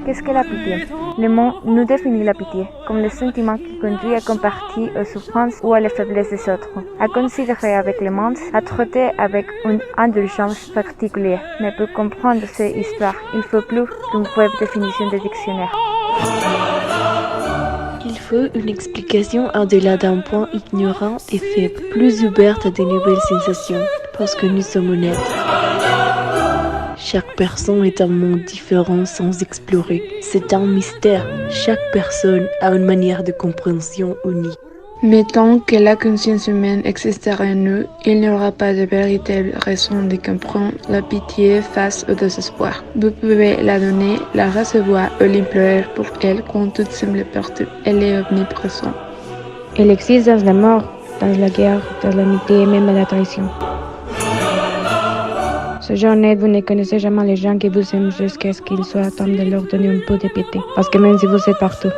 Qu'est-ce que la pitié? Le mot nous définit la pitié comme le sentiment qui conduit à compatir aux souffrances ou à la faiblesse des autres, à considérer avec clémence, à traiter avec une indulgence particulière. Mais pour comprendre cette histoire, il faut plus qu'une brève définition de dictionnaire. Il faut une explication au-delà d'un point ignorant et faible, plus ouverte à de nouvelles sensations, parce que nous sommes honnêtes. Chaque personne est un monde différent sans explorer. C'est un mystère. Chaque personne a une manière de compréhension unique. Mais tant que la conscience humaine existera en nous, il n'y aura pas de véritable raison de comprendre la pitié face au désespoir. Vous pouvez la donner, la recevoir ou l'implorer pour elle quand tout semble partout. Elle est omniprésente. Elle existe dans la mort, dans la guerre, dans l'amitié et même dans la trahison. Ce genre d'aide, vous ne connaissez jamais les gens qui vous aiment jusqu'à ce qu'il soit temps de leur donner un peu de pitié. Parce que même si vous êtes partout,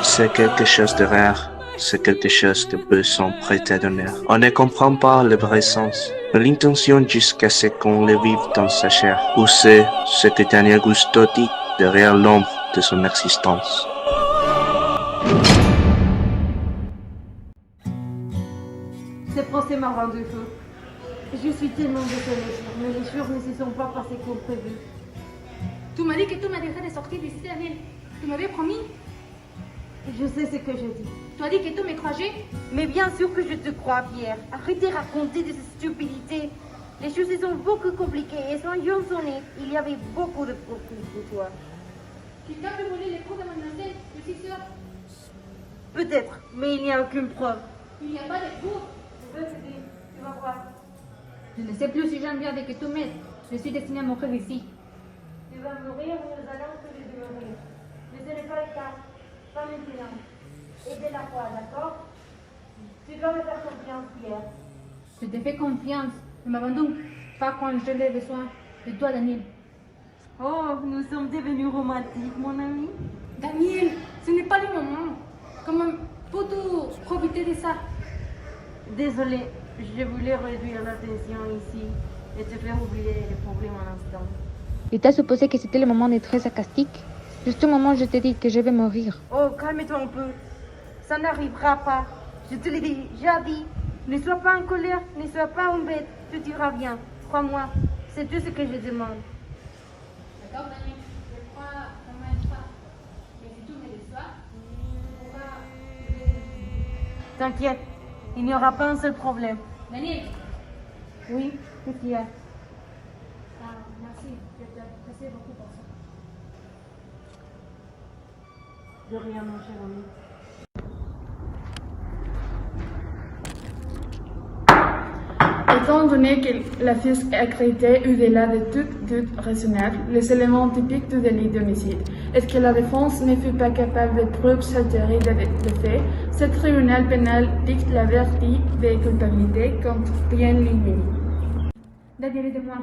c'est quelque chose de rare, c'est quelque chose que peu sont prêts à donner. On ne comprend pas le vrai sens de l'intention jusqu'à ce qu'on le vive dans sa chair, ou c'est ce que Daniel Gusto dit derrière l'ombre de son existence. Ce procès m'a rendu fou. Je suis tellement désolée, mais les jours ne se sont pas passés comme prévu. Tu m'as dit que tu m'aiderais de sortir d'ici, Daniel. Tu m'avais promis. Je sais ce que je dis. Tu as dit que tu me croyais. Mais bien sûr que je te crois, Pierre. Arrête de raconter de ces stupidités. Les choses sont beaucoup compliquées et soyons honnêtes, il y avait beaucoup de profit pour toi. Quelqu'un peut voler les preuves de mademoiselle, je suis sûre. Peut-être, mais il n'y a aucune preuve. Il n'y a pas de preuve. Je veux te dire, tu vas voir. Je ne sais plus si j'aime bien avec que tu m'aides. Je suis destinée à mourir ici. Tu vas mourir, nous allons tous les deux mourir. Mais ce n'est pas le cas. Pas maintenant. Et de la foi, d'accord? Tu dois me faire confiance, Pierre. Je te fais confiance. Ne m'abandonne pas quand je l'ai besoin de toi, Daniel. Oh, nous sommes devenus romantiques, mon ami. Daniel, ce n'est pas le moment. Comment peux-tu profiter de ça? Désolée, je voulais réduire la tension ici et te faire oublier les problèmes à l'instant. il t'a supposé que c'était le moment d'être sarcastique. Juste au moment où je t'ai dit que je vais mourir. Oh, calme-toi un peu. Ça n'arrivera pas. Je te l'ai déjà dit. Ne sois pas en colère, ne sois pas en bête. Tout ira bien. Crois-moi, c'est tout ce que je demande. D'accord, Daniel, je crois vraiment ça. Mais si tu me déçois, tu pourras... T'inquiète, il n'y aura pas un seul problème. Daniel. Oui, qu'est-ce qu'il y a? Merci, je t'apprécie beaucoup pour ça. De rien, mon cher ami. Étant donné que la physique est accréditée au-delà de toute doute raisonnable, les éléments typiques du délit d'homicide, est-ce que la défense ne fut pas capable de prouver cette théorie de fait, ce tribunal pénal dicte la vertu de culpabilité contre rien l'inhumaine. Daniel, aide-moi.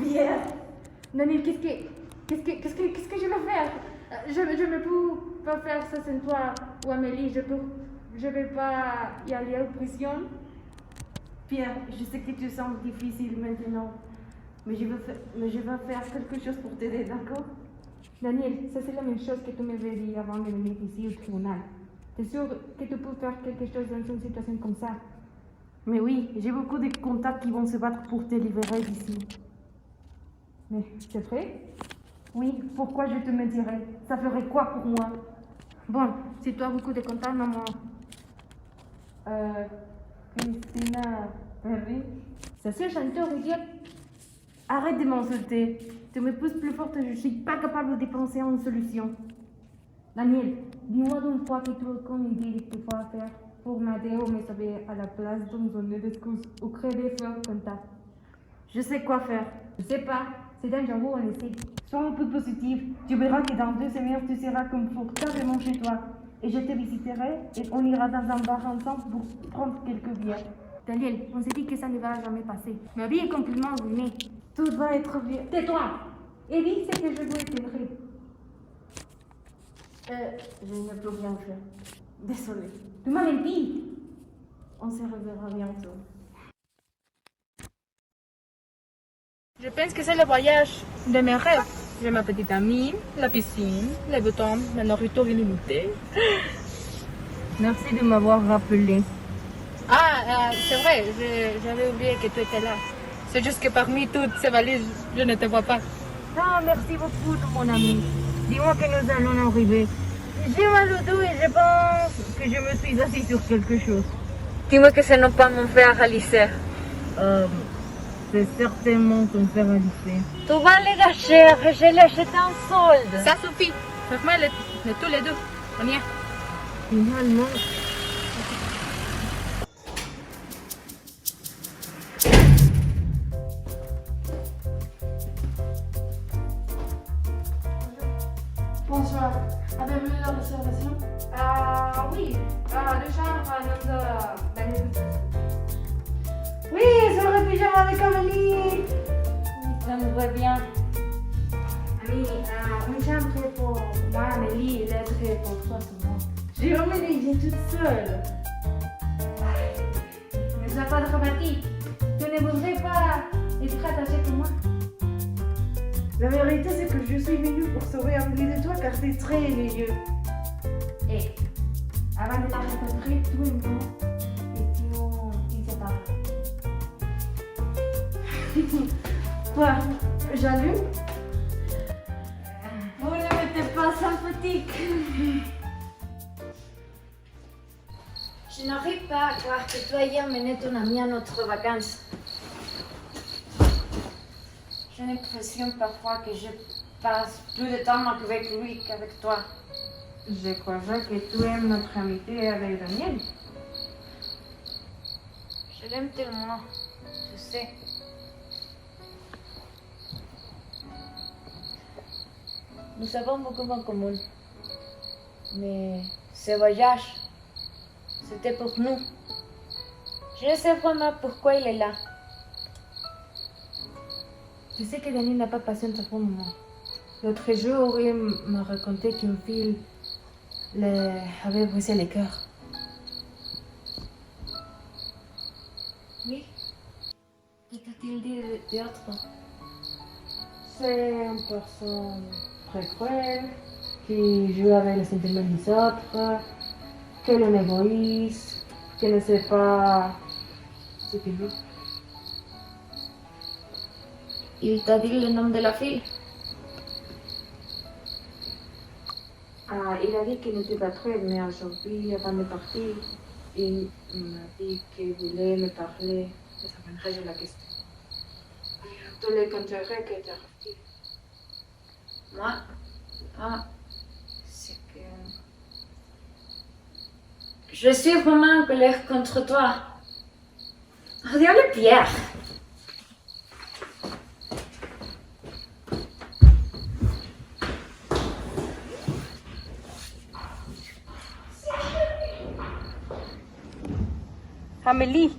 Pierre, Daniel, qu'est-ce que je vais faire? Je ne peux pas faire ça sans toi ou Amélie. Je vais pas y aller en prison. Pierre, je sais que tu sens difficile maintenant, mais je vais faire quelque chose pour t'aider, d'accord? Daniel, ça c'est la même chose que tu m'avais dit avant de venir ici au tribunal. T'es sûr que tu peux faire quelque chose dans une situation comme ça? Mais oui, j'ai beaucoup de contacts qui vont se battre pour te libérer d'ici. Mais c'est vrai? Oui, pourquoi je te mentirais? Ça ferait quoi pour moi? Bon, si tu as beaucoup de contacts, maman. Christina Perry? Ça c'est chanteur, idiote. Arrête de m'insulter. Tu me pousses plus forte, je suis pas capable de penser à une solution. Daniel, dis-moi d'une fois que tu as aucune idée de ce qu'il faut faire pour m'aider ou me sauver à la place de me donner des excuses ou créer des faux contacts. Je sais quoi faire. Je sais pas, c'est dangereux, on essaie. Sois un peu positive. Tu verras que dans 2 semaines, tu seras confortablement chez toi. Et je te visiterai et on ira dans un bar ensemble pour prendre quelques bières. Daniel, on s'est dit que ça ne va jamais passer. Ma vie est complètement ruinée. Tout va être bien. Tais-toi et dis ce que je dois t'aider. Je ne peux rien faire. Désolée. Tu m'as menti. On se reverra bientôt. Je pense que c'est le voyage de mes rêves. J'ai ma petite amie, la piscine, les beaux temps, la nourriture illimitée. Merci de m'avoir rappelé. C'est vrai, j'avais oublié que tu étais là. C'est juste que parmi toutes ces valises, je ne te vois pas. Merci beaucoup, mon ami. Dis-moi que nous allons arriver. J'ai mal au dos et je pense que je me suis assis sur quelque chose. Dis-moi que ce n'est pas mon frère Alice. C'est certainement ton frère Alice. Tu vas les gâcher, je l'ai acheté en solde. Ça suffit. Faites-moi tous les deux. On y est. Finalement... Bonsoir. Avez-vous la réservation? Oui. Le chambre à Oui, sur le pyjama avec Amélie. Ça me va bien. Ami, une chambre pour moi, Amélie, et l'autre pour toi seulement. J'ai emménagé toute seule. Ne sois pas dramatique. Tu ne voudrais pas être attaché que moi. La vérité, c'est que je suis venue pour sauver Amélie de toi car t'es très vieux. Et avant de la rencontrer, tout est bon. Et il se parle. Toi, j'allume. Vous ne m'êtes pas sympathique. Je n'arrive pas à croire que toi hier mené ton ami à notre vacances. J'ai l'impression parfois que je passe plus de temps avec lui qu'avec toi. Je croyais que tu aimes notre amitié avec Daniel. Je l'aime tellement, tu sais. Nous avons beaucoup en commun. Mais ce voyage, c'était pour nous. Je ne sais vraiment pourquoi il est là. Je sais que Daniel n'a pas passé un très bon moment. L'autre jour, il m'a raconté qu'une fille avait brisé le cœur. Oui. Que t'a-t-il dit d'autre? C'est une personne très cruelle, qui joue avec les sentiments des autres, qui est un égoïste, qui ne sait pas ce qu'il veut. Il t'a dit le nom de la fille? Il a dit qu'il n'était pas très, mais aujourd'hui, avant de partir, il m'a dit qu'il voulait me parler de sa manière de la question. Tous les contraires que tu as reçus. Moi? C'est que... Je suis vraiment en colère contre toi. Regarde Pierre. Amélie.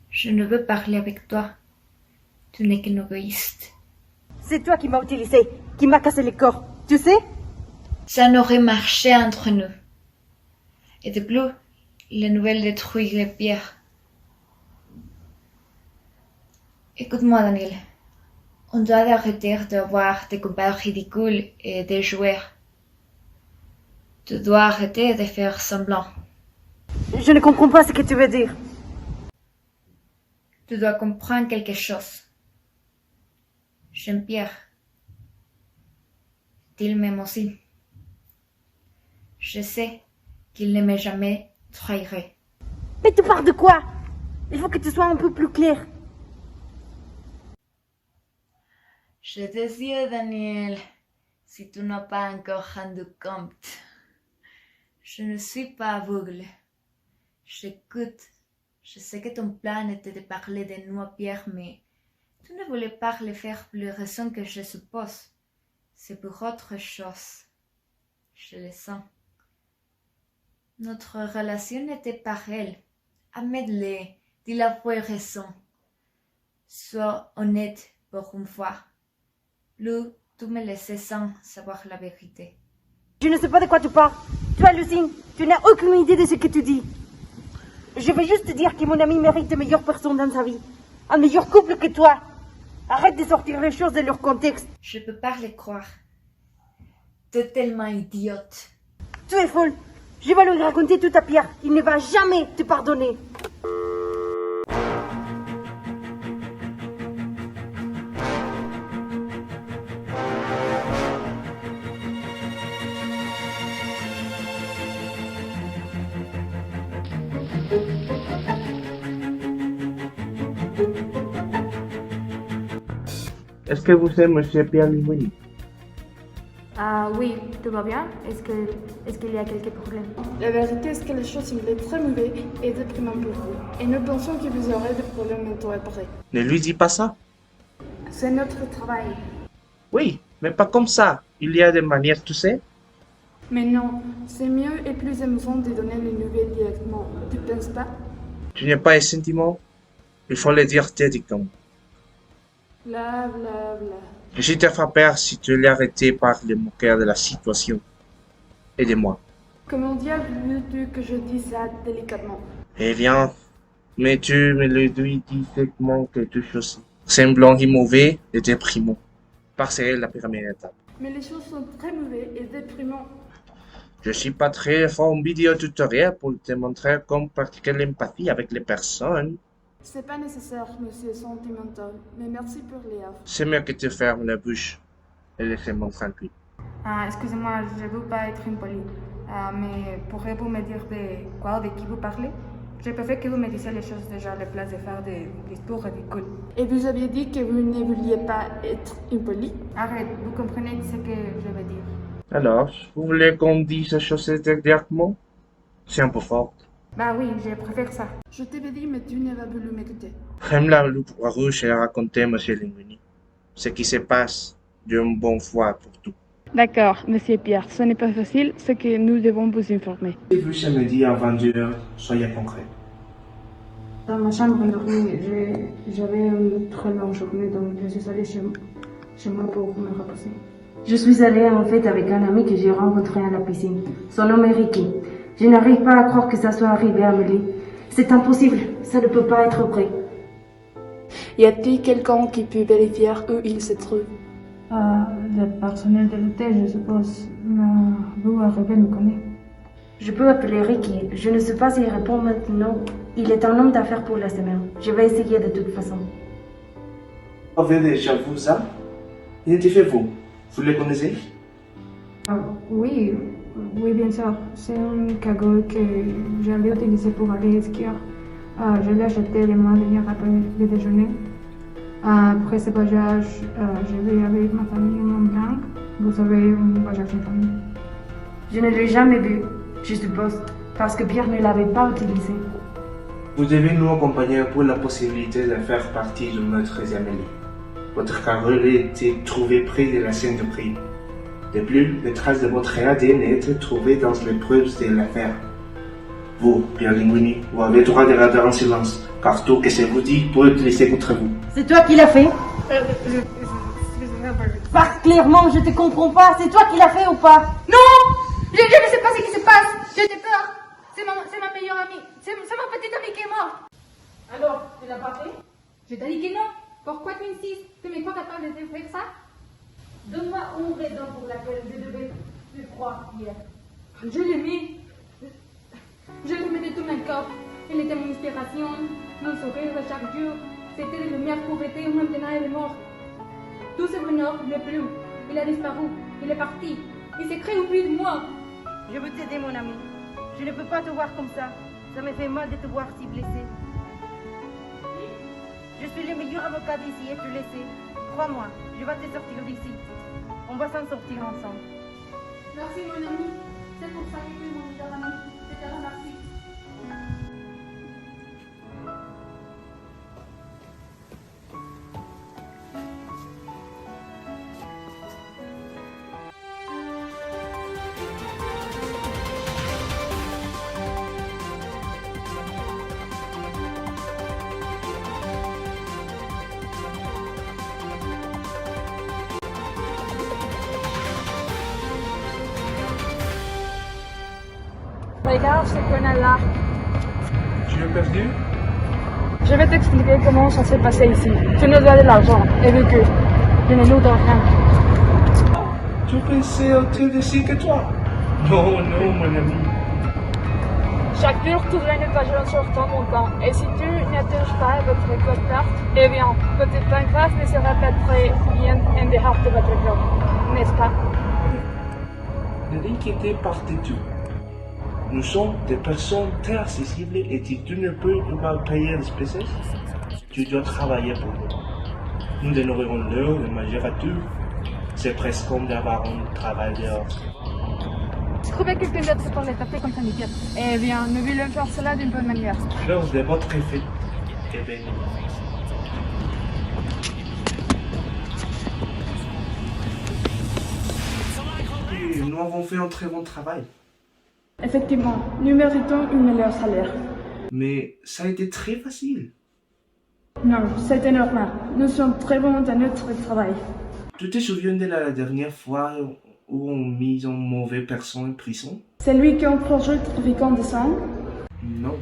Je ne veux parler avec toi. Tu n'es qu'un égoïste. C'est toi qui m'as utilisé, qui m'a cassé le corps, tu sais? Ça n'aurait marché entre nous. Et de plus, les nouvelles détruiraient Pierre. Écoute-moi, Daniel. On doit arrêter d'avoir des combats ridicules et de jouer. Tu dois arrêter de faire semblant. Je ne comprends pas ce que tu veux dire. Tu dois comprendre quelque chose. J'aime Pierre. Il m'aime aussi. Je sais qu'il ne m'a jamais trahi. Mais tu parles de quoi? Il faut que tu sois un peu plus clair. Je te dis, Daniel, si tu n'as pas encore rendu compte, je ne suis pas aveugle. J'écoute. Je sais que ton plan était de parler de nous à Pierre, mais tu ne voulais pas le faire pour les raisons que je suppose. C'est pour autre chose. Je le sens. Notre relation n'était pas réelle. Admets-le, dis la vraie raison. Sois honnête pour une fois. Plus tu me laissais sans savoir la vérité. Je ne sais pas de quoi tu parles. Tu hallucines. Tu n'as aucune idée de ce que tu dis. Je veux juste te dire que mon ami mérite de meilleures personnes dans sa vie. un meilleur couple que toi. Arrête de sortir les choses de leur contexte. Je peux pas les croire. T'es tellement idiote. Tu es folle. Je vais lui raconter tout à Pierre. Il ne va jamais te pardonner. Est-ce que vous êtes Monsieur Pierre Linguini? Ah oui, tout va bien. Est-ce qu'il y a quelques problèmes? La vérité est que les choses semblaient très mauvaises et déprimantes pour vous. Et nous pensons que vous aurez des problèmes mentaux après. Ne lui dis pas ça. C'est notre travail. Oui, mais pas comme ça. Il y a des manières, tu sais. Mais non, c'est mieux et plus émouvant de donner les nouvelles directement. Tu penses pas? Tu n'as pas un sentiment. Il faut le dire directement. Bla bla bla. Je suis te frappé si tu l'as arrêté par le moqueur de la situation. Aidez-moi. Comment diable veux-tu que je dise ça délicatement? Eh bien, mais tu me le dis directement quelque chose. Semblant mauvais et déprimant. Passer la première étape. Mais les choses sont très mauvaises et déprimantes. Je suis pas très fort en vidéo tutoriel pour te montrer comment pratiquer l'empathie avec les personnes. C'est pas nécessaire, monsieur sentimental, mais merci pour les offres. C'est mieux que tu fermes la bouche et laissez-moi tranquille. Excusez-moi, je ne veux pas être impoli, mais pourriez-vous me dire de quoi, de qui vous parlez? Je préfère que vous me disiez les choses déjà à la place de faire des discours ridicules. Et vous aviez dit que vous ne vouliez pas être impoli? Arrête, vous comprenez ce que je veux dire. Alors, vous voulez qu'on dise ces choses directement? C'est un peu fort. Bah oui, je préfère ça. Je t'avais dit, mais tu n'as pas voulu m'écouter. J'aime la loupe rouge et raconter, monsieur Linguini, ce qui se passe d'une bonne fois pour tout. D'accord, Monsieur Pierre, ce n'est pas facile, c'est que nous devons vous informer. Si vous samedi avant 2 heures, soyez concret. Dans ma chambre, j'avais une très longue journée, donc je suis allée chez moi pour me reposer. Je suis allée en fait avec un ami que j'ai rencontré à la piscine. Son nom est Ricky. Je n'arrive pas à croire que ça soit arrivé à Amélie. C'est impossible, ça ne peut pas être vrai. Y a-t-il quelqu'un qui peut vérifier où il se trouve? Le personnel de l'hôtel, je suppose. Mais vous, Arrêtez, me connaît. Je peux appeler Ricky. Je ne sais pas s'il répond maintenant. Il est un homme d'affaires pour la semaine. Je vais essayer de toute façon. Vous avez déjà vu ça? Identifiez-vous. Vous le connaissez? Oui, bien sûr. C'est un cagoule que j'avais utilisé pour aller skier. Je l'ai acheté le mois dernier après le déjeuner. Après ce voyage, je vais avec ma famille en Mont Blanc. Vous savez, un voyage en famille. Je ne l'ai jamais vu, je suppose, parce que Pierre ne l'avait pas utilisé. Vous devez nous accompagner pour la possibilité de faire partie de notre Amélie. Votre cagoule a été trouvée près de la scène de crime. De plus, les traces de votre ADN ont été trouvées dans les preuves de l'affaire. Vous, Pierre Linguini, vous avez droit de rester en silence, car tout ce que je vous dis peut être utilisé contre vous. C'est toi qui l'as fait? Parle clairement, je te comprends pas. C'est toi qui l'as fait ou pas? Non! Je ne sais pas ce qui se passe. J'ai peur. C'est ma meilleure amie. C'est ma petite amie qui est morte. Alors, tu l'as pas fait? Je t'ai dit que non. Pourquoi tu insistes? Tu me crois capable de faire ça? Donne-moi une raison pour laquelle je devais te croire hier. Je l'aimais. Je l'aimais de tout mon corps. Elle était mon inspiration, mon sourire de chaque jour. C'était la lumière pour été où maintenant elle est morte. Tout ce bonheur n'est plus. Il a disparu. Il est parti. Il s'est créé au but de moi. Je veux t'aider, mon ami. Je ne peux pas te voir comme ça. Ça me fait mal de te voir si blessé. Je suis le meilleur avocat d'ici et tu le sais. Crois-moi, je vais te sortir d'ici. On va s'en sortir ensemble. Merci, mon ami. C'est pour ça que tu es mon meilleur ami. Je te remercie. Regarde ce qu'on a là. Tu es perdu? Je vais t'expliquer comment ça s'est passé ici. Tu nous dois de l'argent, et vu que je ne nous dois rien. Tu pensais autant ici que toi? Non, non, mon ami. Chaque jour, tu dois nettoyer un certain montant. Et si tu n'atteins pas votre code carte, eh bien, votre pancarte ne sera pas très bien en dehors de votre job, n'est-ce pas? Ne t'inquiète pas du tout. Nous sommes des personnes très accessibles et si tu ne peux pas payer les espèces, tu dois travailler pour nous. Nous donnerons l'heure de manger à tout. C'est presque comme d'avoir un travail dehors. Trouvez quelqu'un d'autre pour les taper comme ça, nickel. Eh bien, nous voulons faire cela d'une bonne manière. L'heure de votre effet est bénie. Et nous avons fait un très bon travail. Effectivement, nous méritons un meilleur salaire. Mais ça a été très facile. Non, c'était normal. Nous sommes très bons dans notre travail. Tu te souviens de la dernière fois où on mis une mauvaise personne en prison? C'est lui qui a un projet trafiquant de sang? Non.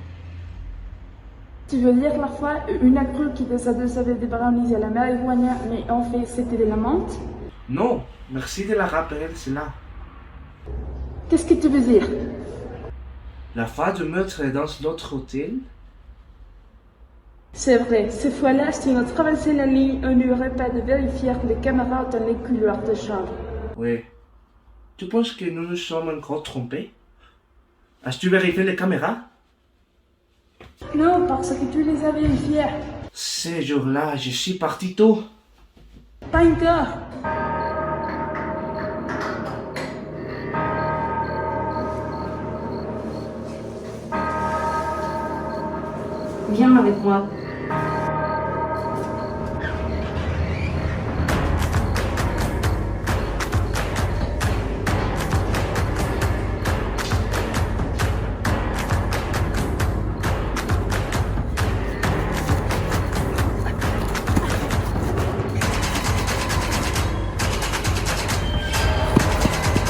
Tu veux dire la fois où une a cru qu'il savait des brownies à la marijuana, mais en fait c'était de la menthe? Non, merci de la rappeler cela. Qu'est-ce que tu veux dire? La fois de meurtre dans l'autre hôtel? C'est vrai, cette fois-là, si on traversait la ligne, on n'aurait pas de vérifier les caméras dans les couloirs de chambre. Oui. Tu penses que nous nous sommes encore trompés? As-tu vérifié les caméras? Non, parce que tu les as vérifiées. Ces jours-là, je suis parti tôt. Pas encore. Viens avec moi.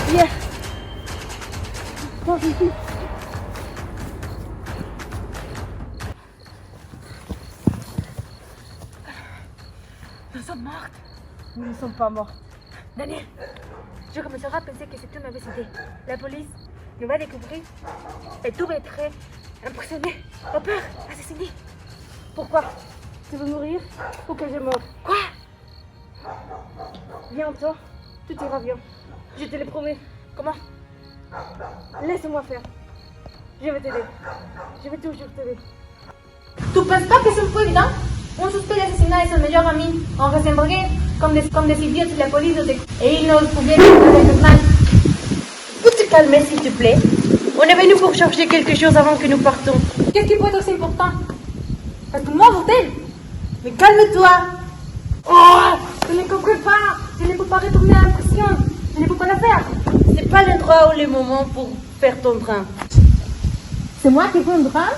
Viens. Prends ici. Nous sommes mortes. Nous ne sommes pas morts. Daniel, je commencerai à penser que c'est une mauvaise idée. La police nous va découvrir et tout va être emprisonné, au peur, assassiné. Pourquoi? Tu veux mourir ou que je meure? Quoi? Viens, toi. Tout ira bien. Je te le promets. Comment? Laisse-moi faire. Je vais t'aider. Je vais toujours t'aider. Tu penses pas que c'est un peu évident? Un suspect d'assassinat et son meilleur ami ont ressemblé comme des idiots de la police et ils nous pouvaient dans le journal. Peux-tu te calmer, s'il te plaît? On est venu pour chercher quelque chose avant que nous partons. Qu'est-ce qui peut être aussi important? Parce que moi, l'hôtel. Mais calme-toi. Oh, je ne comprends pas. Je ne peux pas retourner à la prison. Je ne peux pas la faire. C'est pas l'endroit ou le moment pour faire ton train. C'est moi qui fais un drame?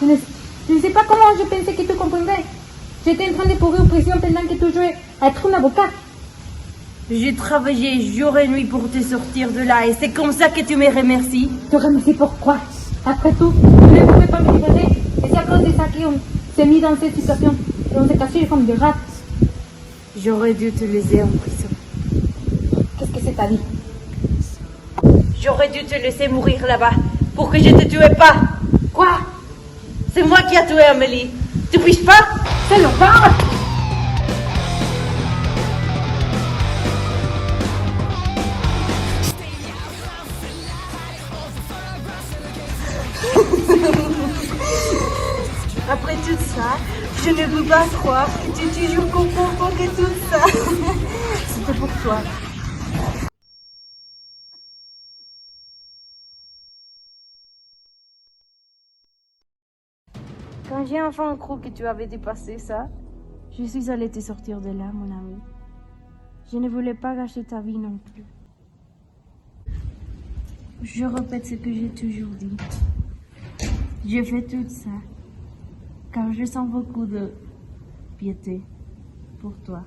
Je ne sais pas comment je pensais que tu comprendrais. J'étais en train de pourrir en prison pendant que tu jouais à être un avocat. J'ai travaillé jour et nuit pour te sortir de là et c'est comme ça que tu me remercies. Tu remercies pourquoi? Après tout, tu ne pouvais pas me libérer. Et c'est à cause de ça qu'on s'est mis dans cette situation. Et on s'est caché comme des rats. J'aurais dû te laisser en prison. Qu'est-ce que c'est ta vie? J'aurais dû te laisser mourir là-bas pour que je te tuais pas. Quoi? C'est moi qui a tué Amélie. Tu piges pas? C'est l'horreur! Après tout ça, je ne peux pas croire que tu es toujours content que tout ça. C'était pour toi. Quand j'ai enfin cru que tu avais dépassé ça, je suis allée te sortir de là, mon ami. Je ne voulais pas gâcher ta vie non plus. Je répète ce que j'ai toujours dit. Je fais tout ça car je sens beaucoup de piété pour toi.